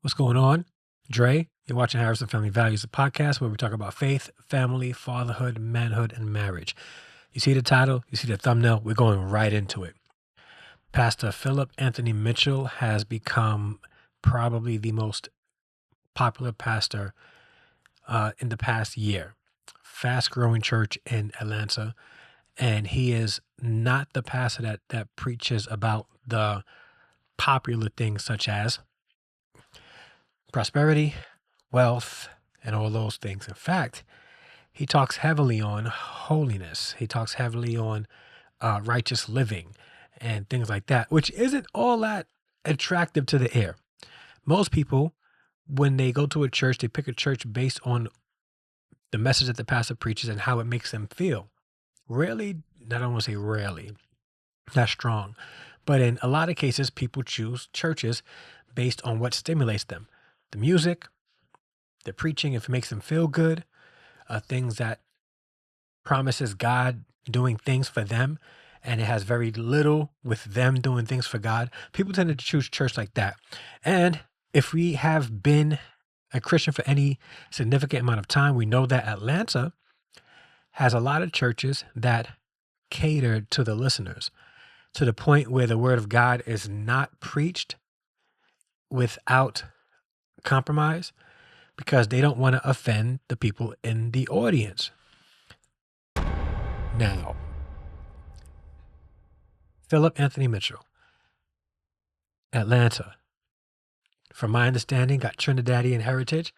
What's going on? Dre, you're watching Harrison Family Values, a podcast where we talk about faith, family, fatherhood, manhood, and marriage. You see the title, you see the thumbnail, we're going right into it. Pastor Philip Anthony Mitchell has become probably the most popular pastor in the past year. Fast growing church in Atlanta. And he is not the pastor that preaches about the popular things such as prosperity, wealth, and all those things. In fact, he talks heavily on holiness. He talks heavily on righteous living and things like that, which isn't all that attractive to the ear. Most people, when they go to a church, they pick a church based on the message that the pastor preaches and how it makes them feel. Rarely, I don't want to say rarely, that's strong, but in a lot of cases, people choose churches based on what stimulates them. The music, the preaching, if it makes them feel good, things that promises God doing things for them, and it has very little with them doing things for God. People tend to choose church like that. And if we have been a Christian for any significant amount of time, we know that Atlanta has a lot of churches that cater to the listeners to the point where the word of God is not preached without compromise because they don't want to offend the people in the audience. Now, Philip Anthony Mitchell, Atlanta. From my understanding, got Trinidadian heritage.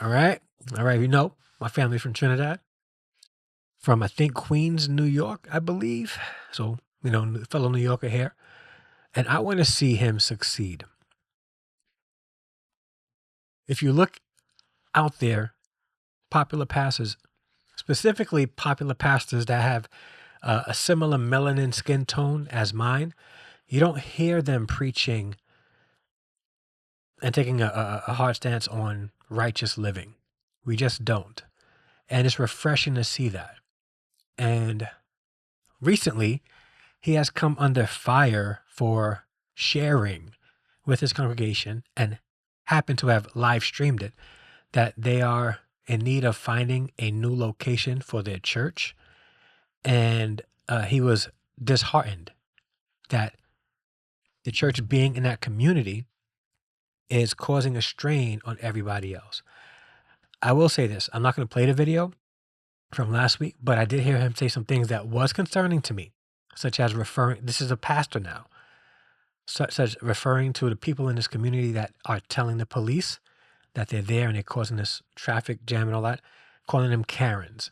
All right. All right. You know, my family's from Trinidad. From, I think, Queens, New York, I believe. So, fellow New Yorker here. And I want to see him succeed. If you look out there, popular pastors, specifically popular pastors that have a similar melanin skin tone as mine, you don't hear them preaching and taking a hard stance on righteous living. We just don't. And it's refreshing to see that. And recently, he has come under fire for sharing with his congregation and happened to have live streamed it that they are in need of finding a new location for their church. And he was disheartened that the church being in that community is causing a strain on everybody else. I will say this. I'm not going to play the video from last week, but I did hear him say some things that was concerning to me, such as this is a pastor now, such as referring to the people in this community that are telling the police that they're there and they're causing this traffic jam and all that, calling them Karens.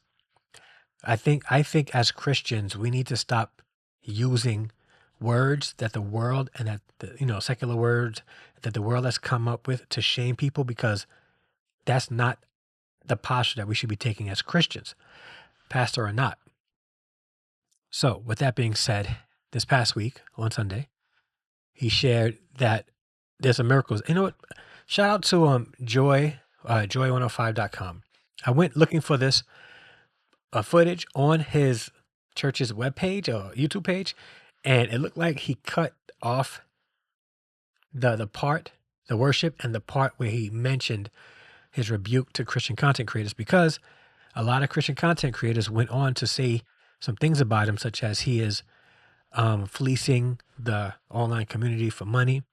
I think as Christians, we need to stop using words that the world and that secular words that the world has come up with to shame people, because that's not the posture that we should be taking as Christians, pastor or not. So with that being said, this past week on Sunday, he shared that there's some miracles. You know what? Shout out to joy105.com. I went looking for this footage on his church's webpage or YouTube page, and it looked like he cut off the worship and the part where he mentioned his rebuke to Christian content creators, because a lot of Christian content creators went on to say some things about him, such as he is fleecing the online community for money.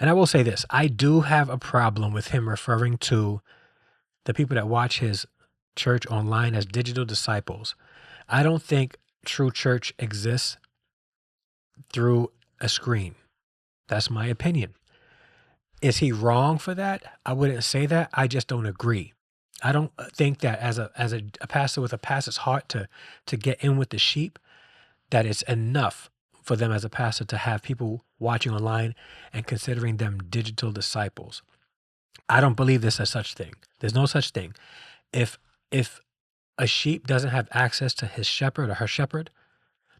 And I will say this, I do have a problem with him referring to the people that watch his church online as digital disciples. I don't think true church exists through a screen. That's my opinion. Is he wrong for that? I wouldn't say that. I just don't agree. I don't think that as a pastor with a pastor's heart to get in with the sheep, that it's enough for them as a pastor to have people watching online and considering them digital disciples. I don't believe there's a such thing. There's no such thing. If a sheep doesn't have access to his shepherd or her shepherd,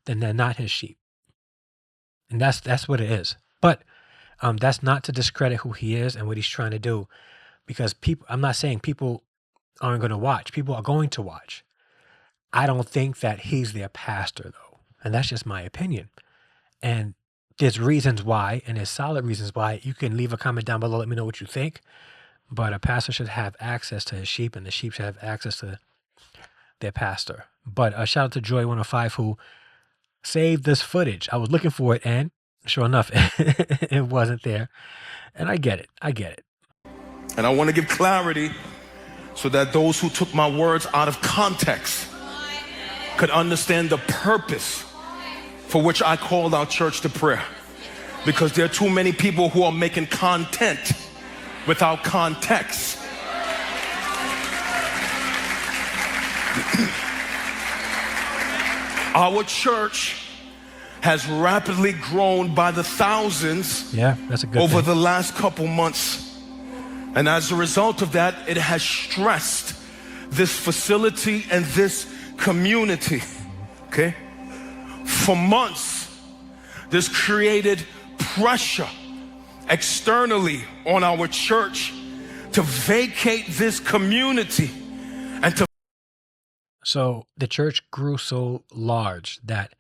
then they're not his sheep. And that's what it is. But that's not to discredit who he is and what he's trying to do, because I'm not saying people aren't going to watch. People are going to watch. I don't think that he's their pastor, though. And that's just my opinion. And there's reasons why, and there's solid reasons why. You can leave a comment down below. Let me know what you think. But a pastor should have access to his sheep, and the sheep should have access to their pastor. But a shout out to Joy 105 who saved this footage. I was looking for it, and sure enough, it wasn't there. And I get it. I get it. And I want to give clarity so that those who took my words out of context could understand the purpose for which I called our church to prayer. Because there are too many people who are making content without context. Our church has rapidly grown by the thousands that's a good over thing. the last couple months. And as a result of that, it has stressed this facility and this community, okay? For months, this created pressure externally on our church to vacate this community and to... So the church grew so large that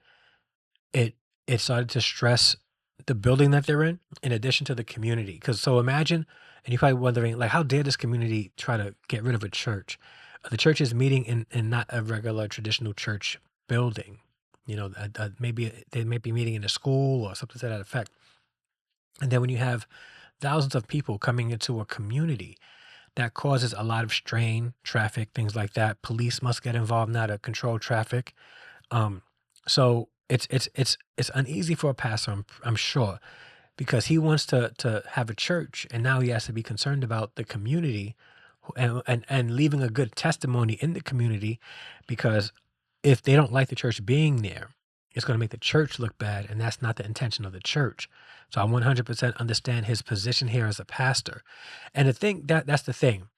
it started to stress the building that they're in addition to the community. Because so imagine, and you're probably wondering, like, how dare this community try to get rid of a church? The church is meeting in not a regular traditional church building. You know, maybe they may be meeting in a school or something to that effect. And then when you have thousands of people coming into a community, that causes a lot of strain, traffic, things like that. Police must get involved now to control traffic. So it's uneasy for a pastor, I'm sure, because he wants to have a church, and now he has to be concerned about the community and leaving a good testimony in the community, because if they don't like the church being there, it's going to make the church look bad, and that's not the intention of the church. So I 100% understand his position here as a pastor. And the thing that's the thing.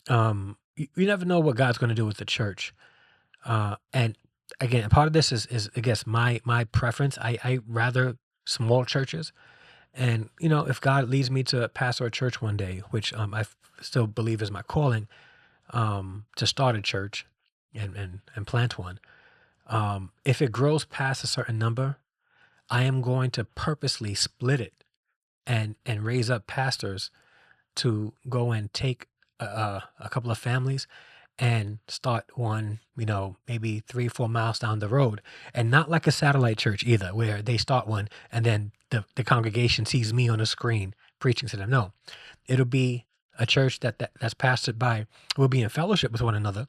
You never know what God's going to do with the church. And again, part of this is I guess my preference. I rather small churches. And, you know, if God leads me to pastor a church one day, which I still believe is my calling, to start a church and plant one, if it grows past a certain number, I am going to purposely split it and raise up pastors to go and take a couple of families and start one, you know, maybe 3-4 miles down the road, and not like a satellite church either, where they start one and then the congregation sees me on the screen preaching to them. No, it'll be a church that's pastored by, we'll be in fellowship with one another,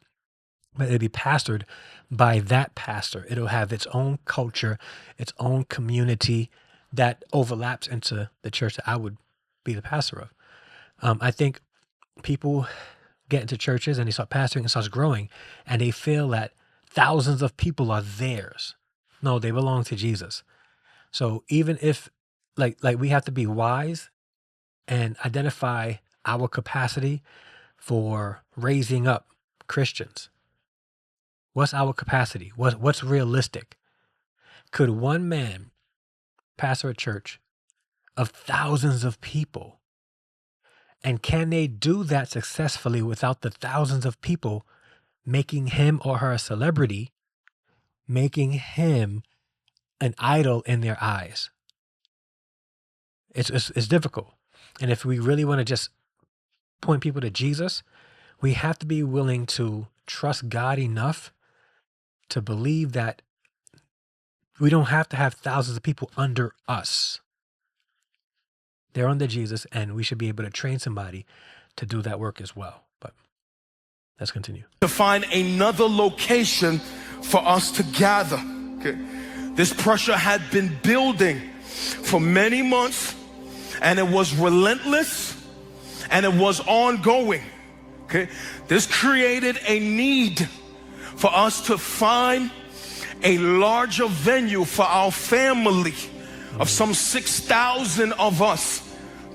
but it'll be pastored by that pastor. It'll have its own culture, its own community that overlaps into the church that I would be the pastor of. I think people get into churches and they start pastoring and starts growing, and they feel that thousands of people are theirs. No, they belong to Jesus. So even if like we have to be wise and identify our capacity for raising up Christians. What's our capacity? What's realistic? Could one man pastor a church of thousands of people? And can they do that successfully without the thousands of people making him or her a celebrity, making him an idol in their eyes? It's difficult. And if we really want to just point people to Jesus, we have to be willing to trust God enough to believe that we don't have to have thousands of people under us. They're under Jesus, and we should be able to train somebody to do that work as well. But let's continue. To find another location for us to gather. Okay. This pressure had been building for many months, and it was relentless, and it was ongoing. Okay. This created a need for us to find a larger venue for our family of some 6,000 of us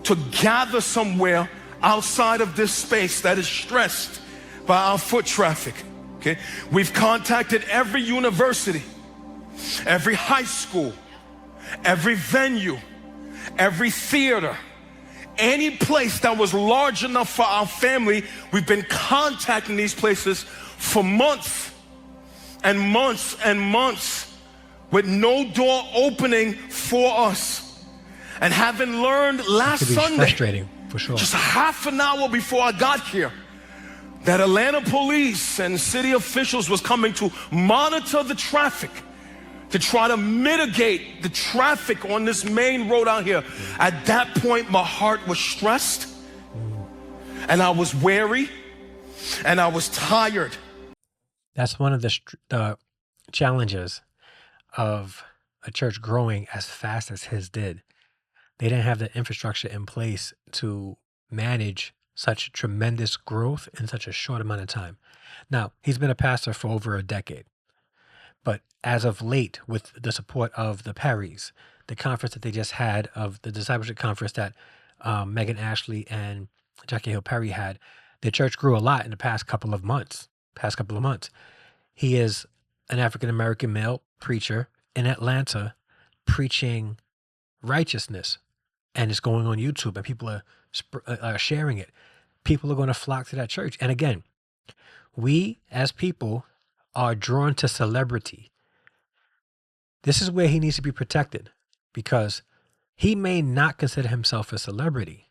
to gather somewhere outside of this space that is stressed by our foot traffic. Okay, we've contacted every university, every high school, every venue, every theater, any place that was large enough for our family. We've been contacting these places for months and months and months with no door opening for us. And having learned It last could be Sunday, frustrating for sure. just half an hour before I got here, that Atlanta police and city officials was coming to monitor the traffic to try to mitigate the traffic on this main road out here. At that point, my heart was stressed, and I was weary, and I was tired. That's one of the challenges of a church growing as fast as his did. They didn't have the infrastructure in place to manage such tremendous growth in such a short amount of time. Now, he's been a pastor for over a decade, but as of late, with the support of the Perrys, the conference that they just had, of the discipleship conference that Megan Ashley and Jackie Hill Perry had, the church grew a lot in the past couple of months. He is an African-American male preacher in Atlanta preaching righteousness, and it's going on YouTube, and people are sharing it. People are going to flock to that church. And again, we as people are drawn to celebrity. This is where he needs to be protected, because he may not consider himself a celebrity,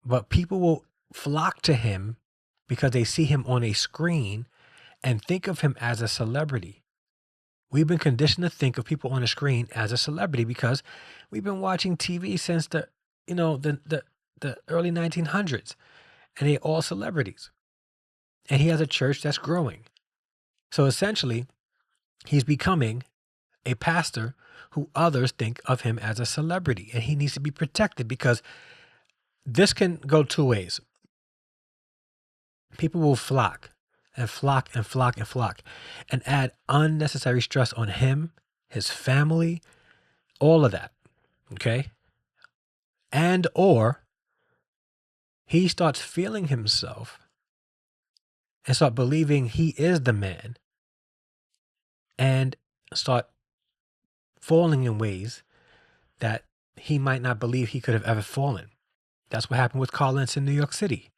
but people will flock to him because they see him on a screen and think of him as a celebrity. We've been conditioned to think of people on a screen as a celebrity because we've been watching TV since the early 1900s, and they're all celebrities. And he has a church that's growing. So essentially, he's becoming a pastor who others think of him as a celebrity, and he needs to be protected, because this can go two ways. People will flock and flock and flock and flock and add unnecessary stress on him, his family, all of that. Okay? And or he starts feeling himself and start believing he is the man and start falling in ways that he might not believe he could have ever fallen. That's what happened with Carl Lentz in New York City.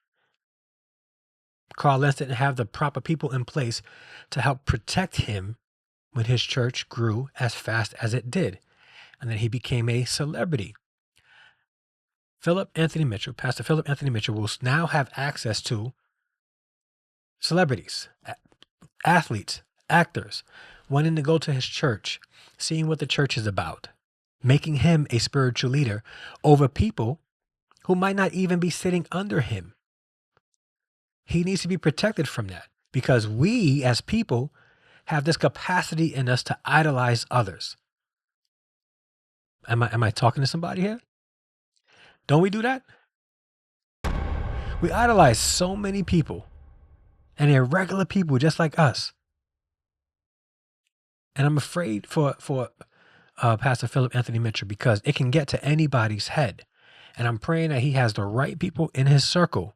Carl Lentz didn't have the proper people in place to help protect him when his church grew as fast as it did. And then he became a celebrity. Pastor Philip Anthony Mitchell will now have access to celebrities, athletes, actors, wanting to go to his church, seeing what the church is about, making him a spiritual leader over people who might not even be sitting under him. He needs to be protected from that, because we as people have this capacity in us to idolize others. Am I talking to somebody here? Don't we do that? We idolize so many people, and they're regular people just like us. And I'm afraid for Pastor Philip Anthony Mitchell, because it can get to anybody's head. And I'm praying that he has the right people in his circle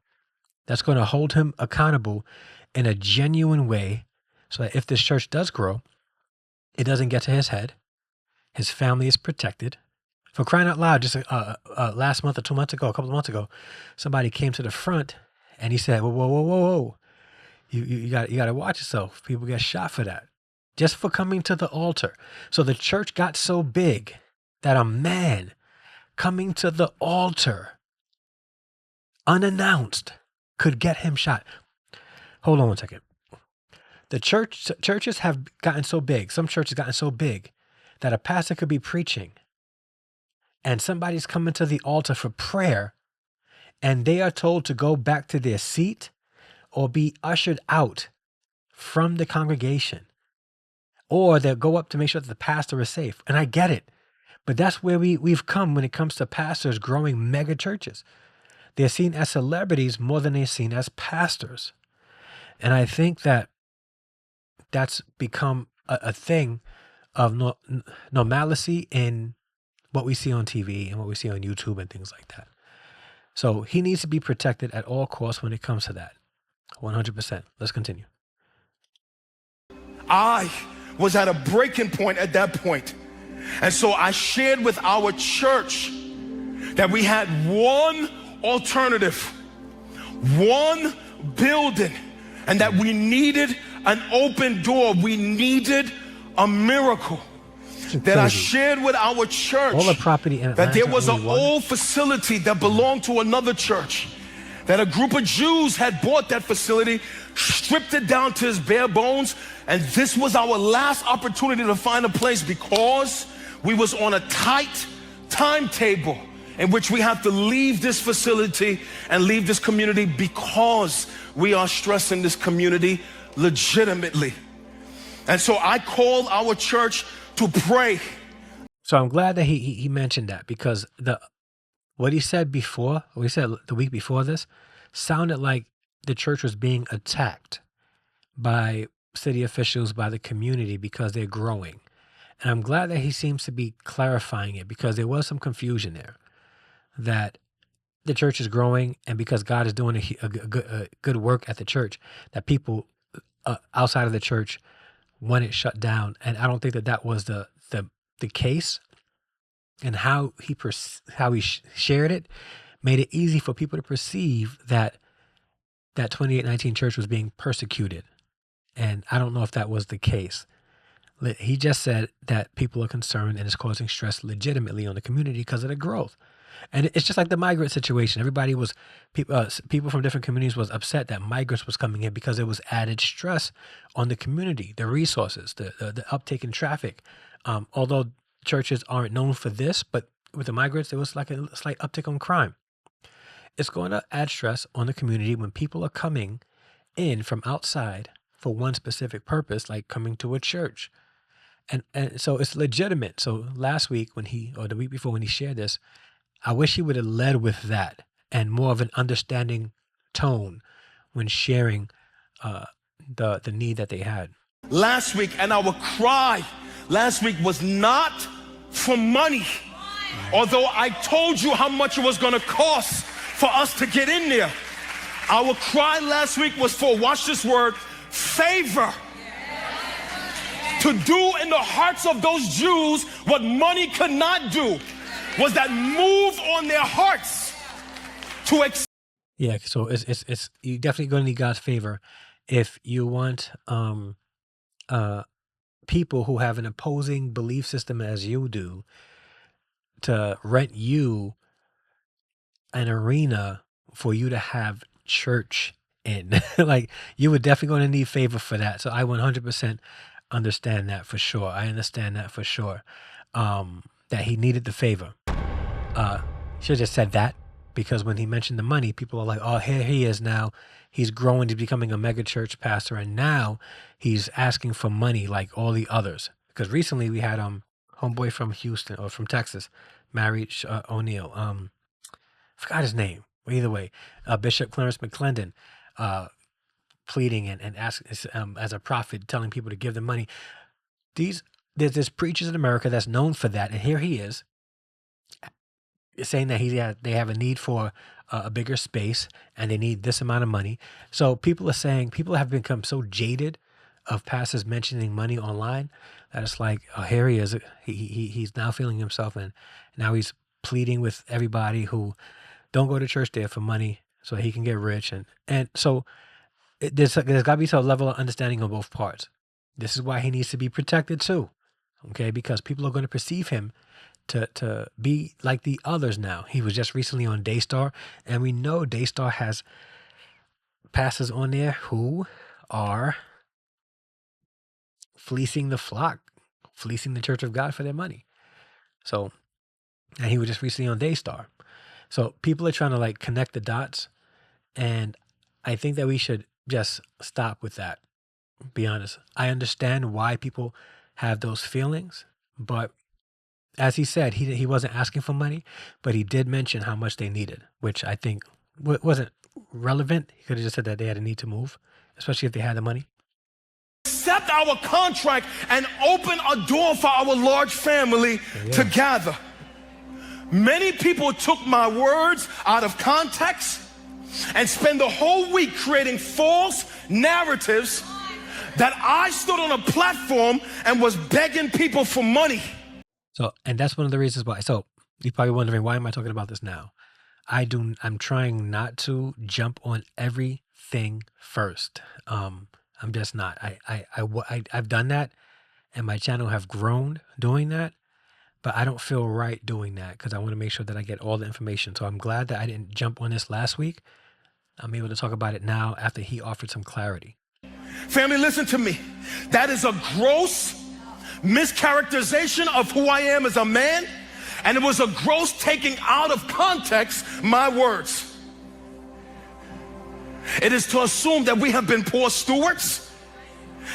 that's going to hold him accountable in a genuine way, so that if this church does grow, it doesn't get to his head. His family is protected. For crying out loud, just last month or 2 months ago, a couple of months ago, somebody came to the front and he said, whoa. You got to watch yourself. People get shot for that, just for coming to the altar. So the church got so big that a man coming to the altar unannounced could get him shot. Hold on one second. The churches have gotten so big. Some churches gotten so big that a pastor could be preaching and somebody's coming to the altar for prayer, and they are told to go back to their seat or be ushered out from the congregation, or they'll go up to make sure that the pastor is safe. And I get it, but that's where we've come when it comes to pastors growing mega churches. They're seen as celebrities more than they're seen as pastors. And I think that that's become a thing of normalcy in what we see on TV and what we see on YouTube and things like that. So he needs to be protected at all costs when it comes to that. 100%. Let's continue. I was at a breaking point at that point. And so I shared with our church that we had one alternative, one building, and that we needed an open door. We needed a miracle. It's that I crazy. shared with our All the church property in that there Atlanta, was only an one. old facility that belonged to another church, that a group of Jews had bought that facility, stripped it down to its bare bones, and this was our last opportunity to find a place because we was on a tight timetable in which we have to leave this facility and leave this community because we are stressing this community legitimately. And so I called our church to pray. So I'm glad that he mentioned that, because what he said before, what he said the week before this, sounded like the church was being attacked by city officials, by the community, because they're growing. And I'm glad that he seems to be clarifying it, because there was some confusion there that the church is growing, and because God is doing a good work at the church, that people outside of the church want it shut down. And I don't think that was the case. And how he shared it made it easy for people to perceive that 2819 church was being persecuted. And I don't know if that was the case. He just said that people are concerned and it's causing stress legitimately on the community because of the growth. And it's just like the migrant situation. Everybody was, people from different communities was upset that migrants was coming in because it was added stress on the community, the resources, the uptake in traffic. Although churches aren't known for this, but with the migrants, there was like a slight uptick on crime. It's going to add stress on the community when people are coming in from outside for one specific purpose, like coming to a church. And so it's legitimate. So last week or the week before when he shared this, I wish he would have led with that and more of an understanding tone when sharing the need that they had. Last week, and our cry last week was not for money. Although I told you how much it was going to cost for us to get in there. Our cry last week was for, watch this word, favor. To do in the hearts of those Jews what money could not do, was that move on their hearts to accept. Yeah, so it's you definitely going to need God's favor if you want people who have an opposing belief system as you do to rent you an arena for you to have church in. Like, you would definitely going to need favor for that. So I 100% understand that for sure. I understand that for sure. That he needed the favor. Should have just said that, because when he mentioned the money, people are like, oh, here he is now. He's growing to becoming a mega church pastor, and now he's asking for money like all the others. Because recently we had homeboy from Houston or from Texas married O'Neill. Forgot his name. Either way, Bishop Clarence McClendon pleading and asking as a prophet, telling people to give them money. There's preachers in America that's known for that, and here he is saying that they have a need for a bigger space and they need this amount of money. So people have become so jaded of pastors mentioning money online that it's like, oh, here he is. He's now feeling himself, and now he's pleading with everybody who don't go to church there for money so he can get rich. And so there's got to be some level of understanding on both parts. This is why he needs to be protected too. Okay, because people are going to perceive him to be like the others now. He was just recently on Daystar, and we know Daystar has pastors on there who are fleecing the flock, fleecing the Church of God for their money. So, and he was just recently on Daystar. So people are trying to like connect the dots, and I think that we should just stop with that. Be honest. I understand why people have those feelings, but as he said, he wasn't asking for money, but he did mention how much they needed, which I think wasn't relevant. He could have just said that they had a need to move, especially if they had the money. Accept our contract and open a door for our large family to gather. Many people took my words out of context and spend the whole week creating false narratives that I stood on a platform and was begging people for money. So, and that's one of the reasons why. So you're probably wondering, why am I talking about this now? I'm trying not to jump on everything first. I'm just not. I've done that and my channel have grown doing that, but I don't feel right doing that because I want to make sure that I get all the information. So I'm glad that I didn't jump on this last week. I'm able to talk about it now after he offered some clarity. Family, listen to me. That is a gross mischaracterization of who I am as a man, and it was a gross taking out of context my words. It is to assume that we have been poor stewards.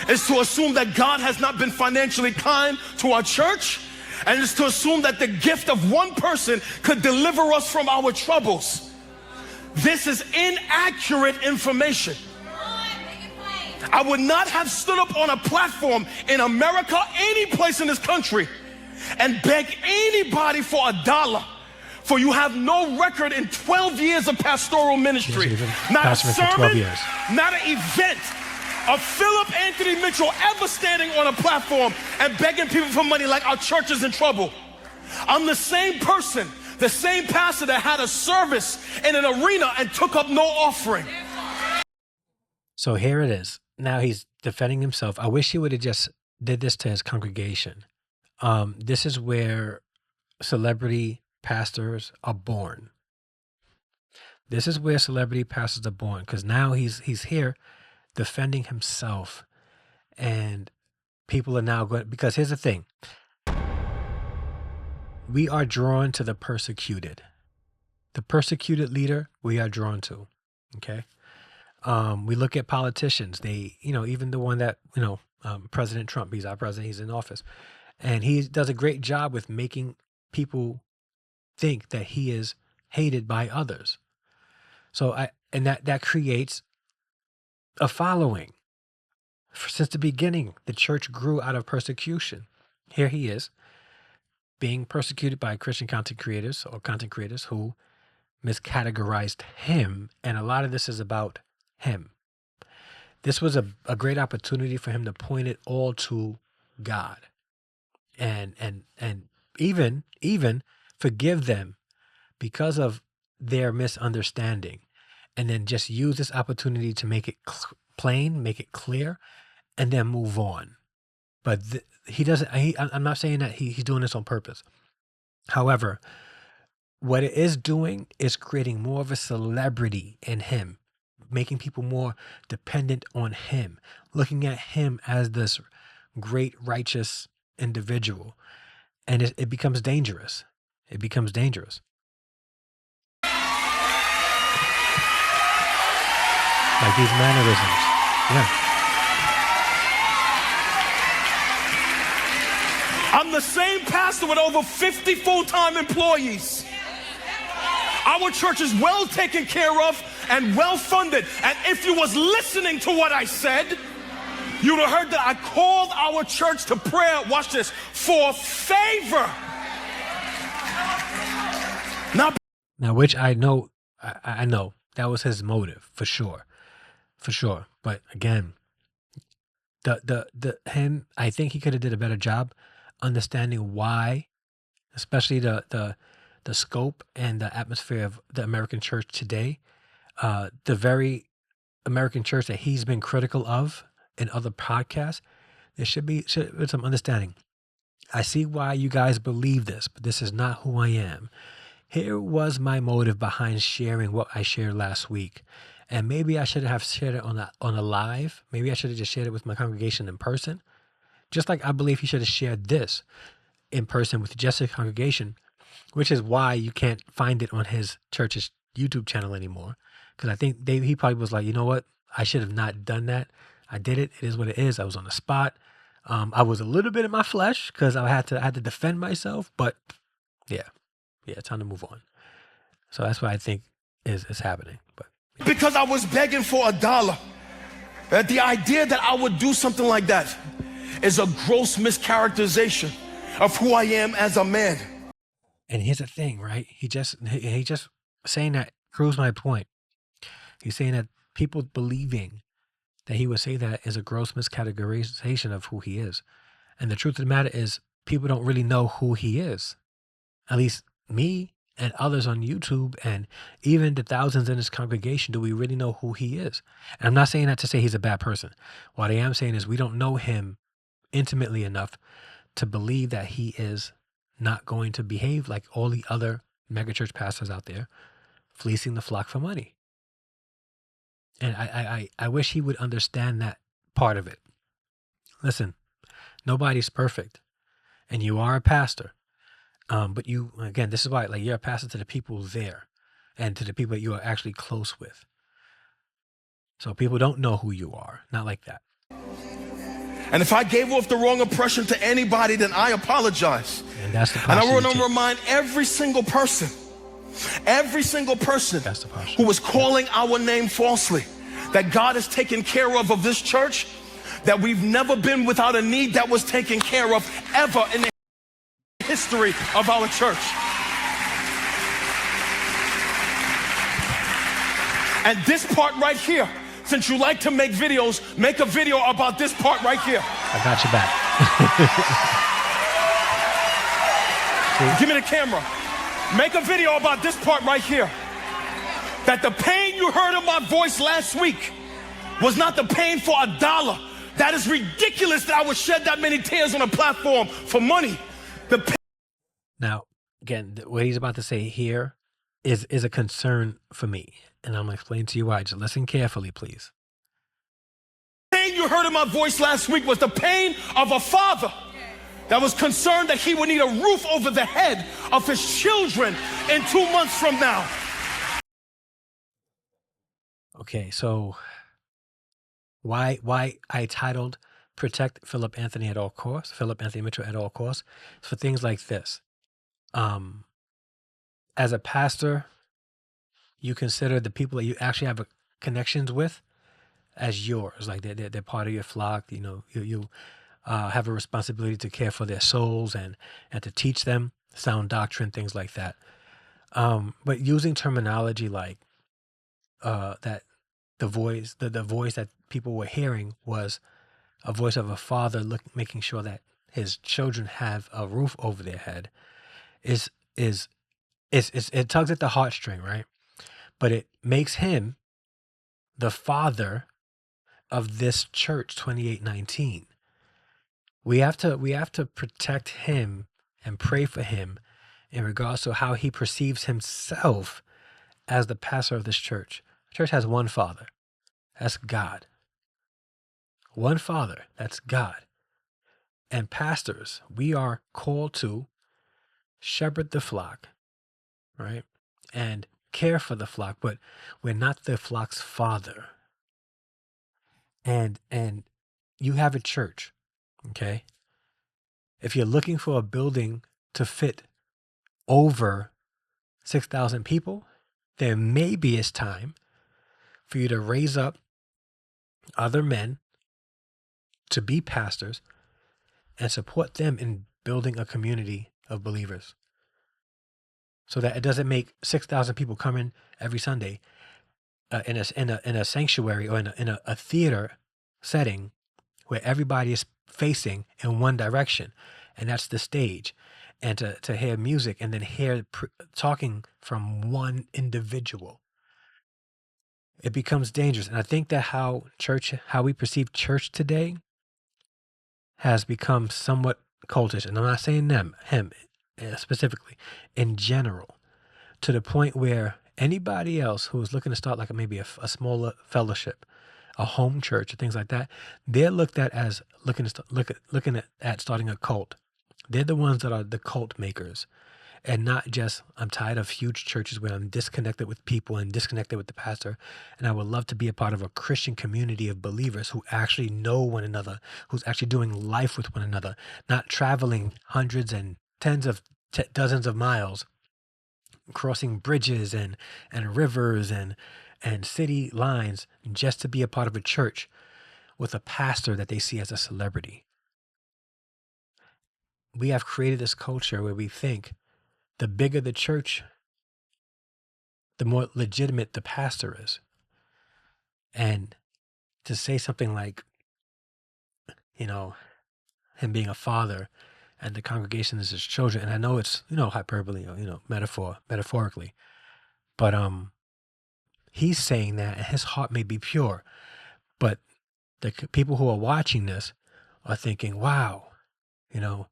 It's to assume that God has not been financially kind to our church. And it's to assume that the gift of one person could deliver us from our troubles. This is inaccurate information. I would not have stood up on a platform in America, any place in this country, and beg anybody for $1. For you have no record in 12 years of pastoral ministry. Not a sermon, not an event of Philip Anthony Mitchell ever standing on a platform and begging people for money like our church is in trouble. I'm the same person, the same pastor that had a service in an arena and took up no offering. So here it is. Now he's defending himself. I wish he would have just did this to his congregation. This is where celebrity pastors are born. This is where celebrity pastors are born, because now he's here defending himself, and people are now going, because here's the thing. We are drawn to the persecuted. The persecuted leader we are drawn to. Okay. We look at politicians. They, even the one that, President Trump, he's our president, he's in office. And he does a great job with making people think that he is hated by others. So that creates a following. Since the beginning, the church grew out of persecution. Here he is being persecuted by Christian content creators who miscategorized him. And a lot of this is about him. This was a great opportunity for him to point it all to God and even forgive them because of their misunderstanding, and then just use this opportunity to make it plain, make it clear, and then move on. But he doesn't. I'm not saying that he's doing this on purpose. However, what it is doing is creating more of a celebrity in him, making people more dependent on him, looking at him as this great righteous individual, and it becomes dangerous. It becomes dangerous. Like these mannerisms. Yeah. I'm the same pastor with over 50 full-time employees. Our church is well taken care of and well funded. And if you was listening to what I said, you'd have heard that I called our church to prayer, watch this, for favor. Now, which I know that was his motive for sure. But again, I think he could have did a better job understanding why, especially the scope and the atmosphere of the American church today, the very American church that he's been critical of in other podcasts. There should be some understanding. I see why you guys believe this, but this is not who I am. Here was my motive behind sharing what I shared last week. And maybe I should have shared it on a live. Maybe I should have just shared it with my congregation in person. Just like I believe he should have shared this in person with just his congregation, which is why you can't find it on his church's YouTube channel anymore. Because I think he probably was like, you know what? I should have not done that. I did it. It is what it is. I was on the spot. I was a little bit in my flesh because I had to defend myself. But yeah, time to move on. So that's what I think is happening. But yeah. Because I was begging for $1. The idea that I would do something like that is a gross mischaracterization of who I am as a man. And here's the thing, right? He just saying that proves my point. He's saying that people believing that he would say that is a gross miscategorization of who he is. And the truth of the matter is, people don't really know who he is. At least me and others on YouTube, and even the thousands in his congregation, do we really know who he is? And I'm not saying that to say he's a bad person. What I am saying is we don't know him intimately enough to believe that he is not going to behave like all the other megachurch pastors out there, fleecing the flock for money. And I wish he would understand that part of it. Listen, nobody's perfect, and you are a pastor. But you, again, this is why, like, you're a pastor to the people there and to the people that you are actually close with. So people don't know who you are. Not like that. And if I gave off the wrong impression to anybody, then I apologize. And that's the And I posture want you to take. remind every single person That's the posture. who was calling our name falsely, that God has taken care of this church, that we've never been without a need that was taken care of ever in the history of our church. And this part right here, since you like to make videos, make a video about this part right here. I got your back. Give me the camera. Make a video about this part right here. That the pain you heard in my voice last week was not the pain for $1. That is ridiculous that I would shed that many tears on a platform for money. Now, again, what he's about to say here is a concern for me. And I'm going to explain to you why. Just listen carefully, please. The pain you heard in my voice last week was the pain of a father that was concerned that he would need a roof over the head of his children in 2 months from now. Okay, so why I titled Protect Philip Anthony at All Costs, Philip Anthony Mitchell at all costs, for things like this. As a pastor, you consider the people that you actually have connections with as yours, like they're part of your flock. You know, you have a responsibility to care for their souls and to teach them sound doctrine, things like that. But using terminology like that, the voice that people were hearing was a voice of a father making sure that his children have a roof over their head, it tugs at the heartstring, right? But it makes him the father of this church 2819. We have to protect him and pray for him in regards to how he perceives himself as the pastor of this church. The church has one father. That's God. One father. That's God. And pastors, we are called to shepherd the flock, right? And care for the flock, but we're not the flock's father. And you have a church, okay? If you're looking for a building to fit over 6,000 people, then maybe it's time for you to raise up other men to be pastors and support them in building a community of believers, so that it doesn't make 6,000 people come in every Sunday in a sanctuary or in a theater setting where everybody is facing in one direction, and that's the stage, and to hear music and then hear talking from one individual. It becomes dangerous. And I think that how we perceive church today has become somewhat cultish. And I'm not saying him specifically, in general, to the point where anybody else who is looking to start like maybe a smaller fellowship, a home church, or things like that, they're looked at as looking at starting a cult. They're the ones that are the cult makers, and not just, I'm tired of huge churches where I'm disconnected with people and disconnected with the pastor, and I would love to be a part of a Christian community of believers who actually know one another, who's actually doing life with one another, not traveling hundreds and tens of dozens of miles, crossing bridges and rivers and city lines just to be a part of a church with a pastor that they see as a celebrity. We have created this culture where we think the bigger the church, the more legitimate the pastor is. And to say something like, him being a father and the congregation is his children, and I know it's, hyperbole, or, metaphorically, but he's saying that, and his heart may be pure, but the people who are watching this are thinking, wow, you know,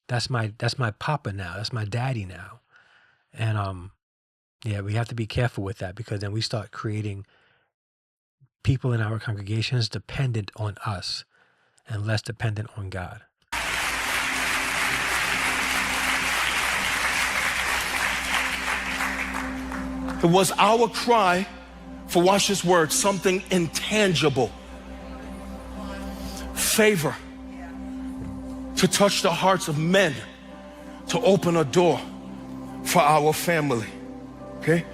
that's my papa now. That's my daddy now. And yeah, we have to be careful with that because then we start creating people in our congregations dependent on us and less dependent on God. It was our cry for, watch this word, something intangible. Favor to touch the hearts of men, to open a door for our family. Okay?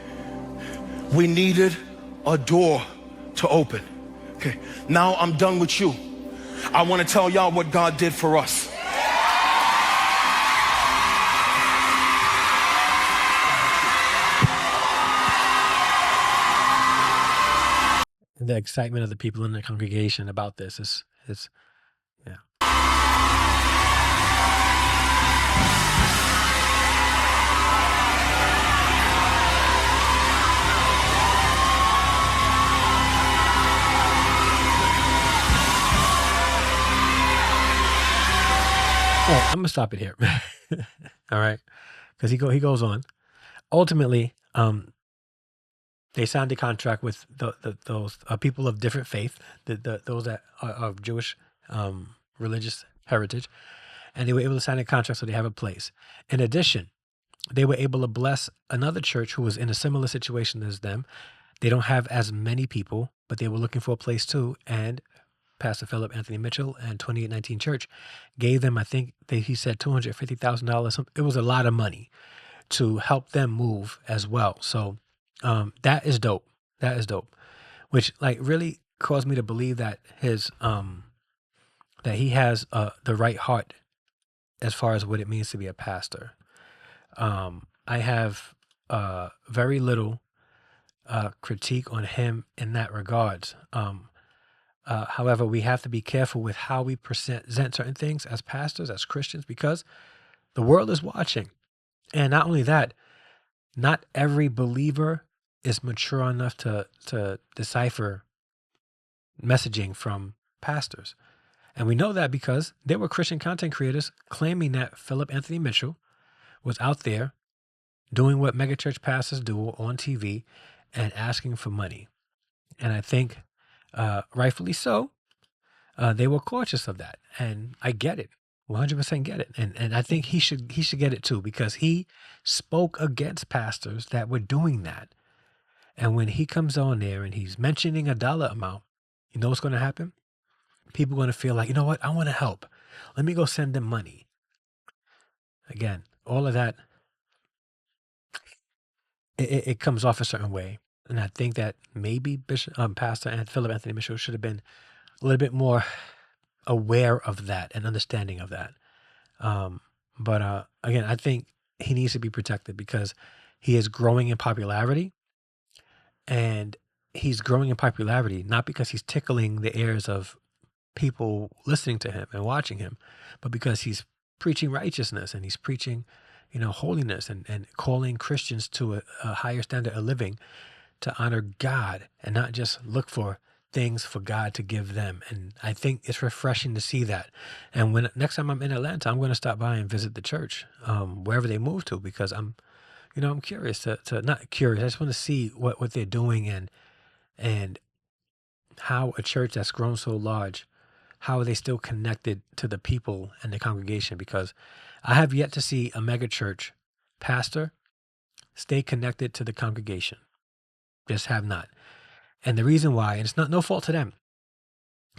We needed a door to open. Okay, now I'm done with you. I want to tell y'all what God did for us. And the excitement of the people in the congregation about this is yeah. All right, I'm gonna stop it here. All right, because he goes on. Ultimately, they signed a contract with those people of different faith, those that are of Jewish religious heritage, and they were able to sign a contract so they have a place. In addition, they were able to bless another church who was in a similar situation as them. They don't have as many people, but they were looking for a place too. And Pastor Philip Anthony Mitchell and 2819 Church gave them, I think he said $250,000. It was a lot of money to help them move as well. So that is dope. That is dope. Which like really caused me to believe that that he has the right heart as far as what it means to be a pastor. I have very little critique on him in that regards. However, we have to be careful with how we present certain things as pastors, as Christians, because the world is watching. And not only that, not every believer is mature enough to decipher messaging from pastors. And we know that because there were Christian content creators claiming that Philip Anthony Mitchell was out there doing what megachurch pastors do on TV and asking for money. And I think rightfully so, they were cautious of that. And I get it. 100% get it. And I think he should get it too, because he spoke against pastors that were doing that. And when he comes on there and he's mentioning a dollar amount, you know what's going to happen? People are going to feel like, you know what? I want to help. Let me go send them money. Again, all of that, it comes off a certain way. And I think that maybe Pastor and Philip Anthony Mitchell should have been a little bit more aware of that and understanding of that. But again, I think he needs to be protected because he is growing in popularity, and he's growing in popularity not because he's tickling the ears of people listening to him and watching him, but because he's preaching righteousness and he's preaching, holiness and calling Christians to a higher standard of living to honor God and not just look for things for God to give them. And I think it's refreshing to see that. And when next time I'm in Atlanta, I'm going to stop by and visit the church, wherever they move to, because I'm curious to not curious. I just want to see what they're doing and how a church that's grown so large, how are they still connected to the people and the congregation? Because I have yet to see a mega church pastor stay connected to the congregation. Just have not. And the reason why, and it's no fault to them.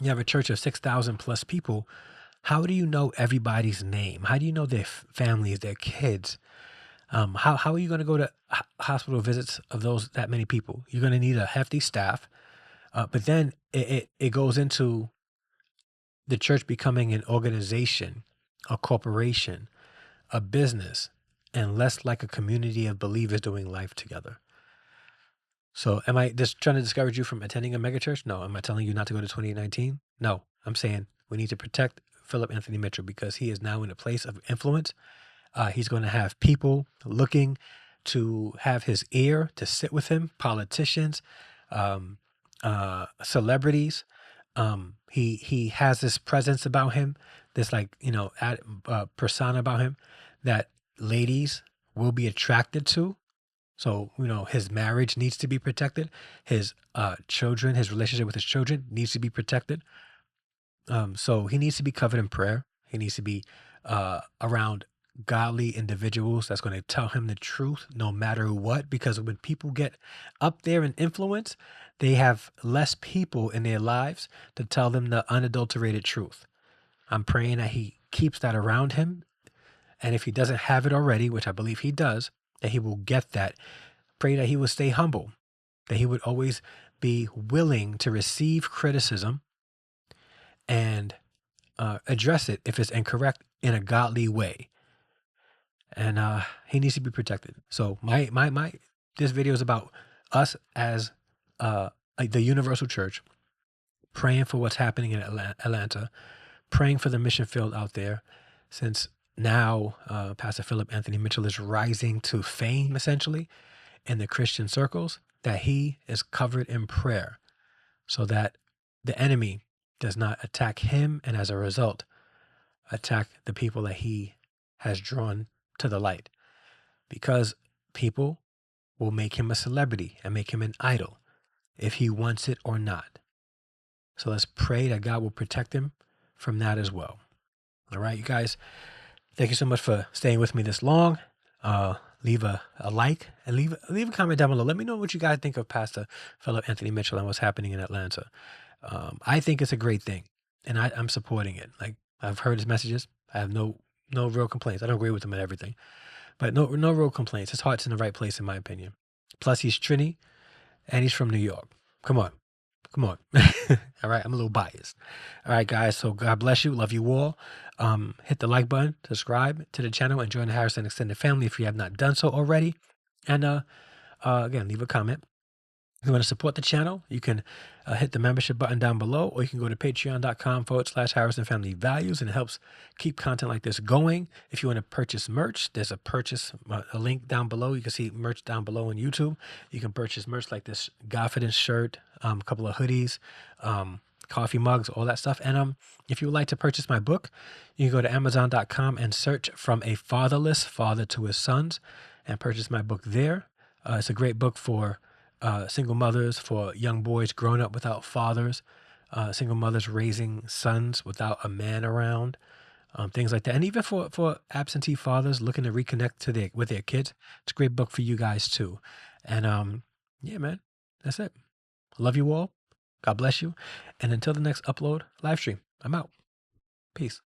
You have a church of 6,000 plus people. How do you know everybody's name? How do you know their families, their kids? How are you going to go to hospital visits of that many people? You're going to need a hefty staff. But then it goes into the church becoming an organization, a corporation, a business, and less like a community of believers doing life together. So am I just trying to discourage you from attending a megachurch? No. Am I telling you not to go to 2819? No. I'm saying we need to protect Philip Anthony Mitchell because he is now in a place of influence. He's going to have people looking to have his ear, to sit with him, politicians, celebrities, He has this presence about him, this like persona about him that ladies will be attracted to. So his marriage needs to be protected. His children, his relationship with his children needs to be protected. So he needs to be covered in prayer. He needs to be around godly individuals that's going to tell him the truth no matter what. Because when people get up there in influence, they have less people in their lives to tell them the unadulterated truth. I'm praying that he keeps that around him. And if he doesn't have it already, which I believe he does, that he will get that. Pray that he will stay humble, that he would always be willing to receive criticism and address it if it's incorrect in a godly way. And he needs to be protected. So my this video is about us as like the universal church, praying for what's happening in Atlanta, praying for the mission field out there, since now Pastor Philip Anthony Mitchell is rising to fame essentially in the Christian circles, that he is covered in prayer so that the enemy does not attack him, and as a result attack the people that he has drawn to the light, because people will make him a celebrity and make him an idol if he wants it or not. So let's pray that God will protect him from that as well. All right, you guys, thank you so much for staying with me this long. Leave a like and leave a comment down below. Let me know what you guys think of Pastor Philip Anthony Mitchell and what's happening in Atlanta. I think it's a great thing, and I'm supporting it. Like, I've heard his messages. I have no real complaints. I don't agree with him on everything, but no real complaints. His heart's in the right place, in my opinion. Plus, he's Trini, and he's from New York. Come on. All right, I'm a little biased. All right, guys, so God bless you. Love you all. Hit the like button, subscribe to the channel, and join the Harrison Extended Family if you have not done so already. And again, leave a comment. If you want to support the channel, you can hit the membership button down below, or you can go to patreon.com/Harrison Family Values, and it helps keep content like this going. If you want to purchase merch, there's a link down below. You can see merch down below on YouTube. You can purchase merch like this Godfidence shirt, a couple of hoodies, coffee mugs, all that stuff. And if you would like to purchase my book, you can go to Amazon.com and search From a Fatherless Father to His Sons and purchase my book there. It's a great book for single mothers, for young boys growing up without fathers, single mothers raising sons without a man around, things like that. And even for absentee fathers looking to reconnect with their kids, it's a great book for you guys too. And yeah, man, that's it. Love you all. God bless you. And until the next upload live stream, I'm out. Peace.